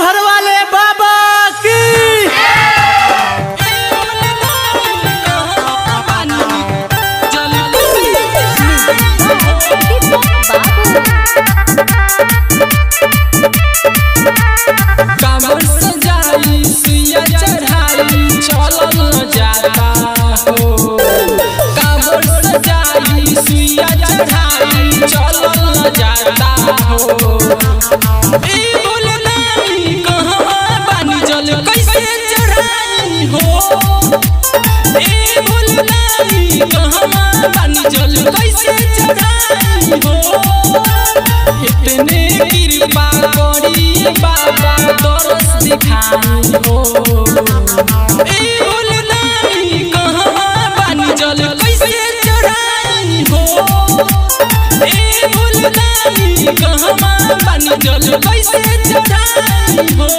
घर वाले बाबा की। कांवर सजाई सुइया चढ़ाई चलल न जाता हो। कांवर सजाई सुइया चढ़ाई चलल न जाता हो। ए बोले नानी कहवा बानी जल कैसे चढ़ाई हो। ए बोले नानी कहवा बानी जल कैसे चढ़ाई हो। इतने कृपा करी बाबा तरस दिखाई हो। ए बोले नानी कहवा बानी जल कैसे चढ़ाई हो। ए बोले नानी कहवा बानी जल कैसे चढ़ाई हो।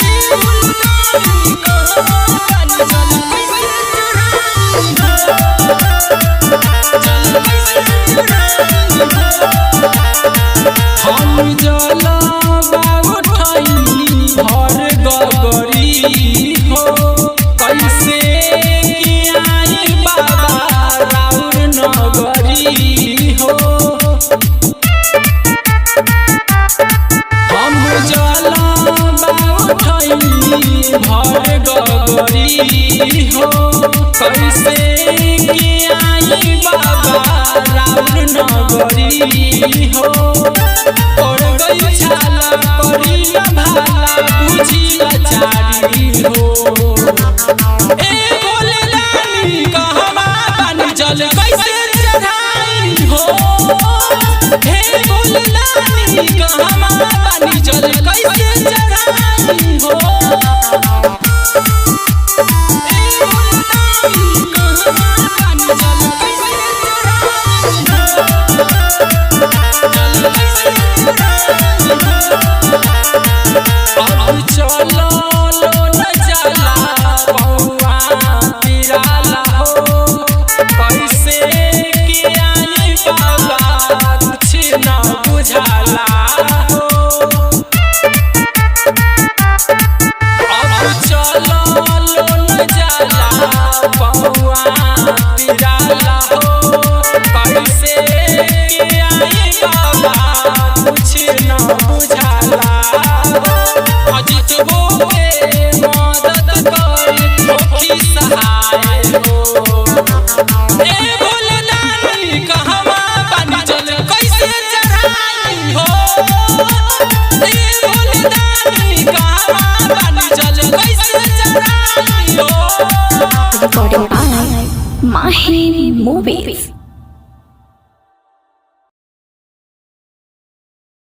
ए बोले नानी कहवा बानी जल कैसे चढ़ाई हो। हम जलवा उठैली भर गगरी हो। कैसे आई बाबा राउर नगरी हो। हम जलवा उठैली भर गगरी हो। कैसे आई बाबा राउर नगरी हो। और गई छाला करी न भाला बुझी लाचारी हो। ए बोले नानी कहवा बानी जल कैसे चढ़ाई हो। हे बोले नानी कहवा बानी जल कैसे चढ़ाई हो। ए बोले नानी कहवा बानी जल कैसे चढ़ाई हो। अब चलो न जाला पौआ पिराला हो। कैसे कि आई बाबा कुछ न बुझाला हो। अब चलो न जाला पौआ पिराला हो। कैसे कि आई बाबा कुछ न बुझाला हो। अजित बोले मदद करी होखी सहाय हो। ए बोले नानी कहवा बानी जल कैसे चढ़ाई हो। ए बोले नानी कहवा बानी जल कैसे चढ़ाई हो। Recording by Mahi Movies.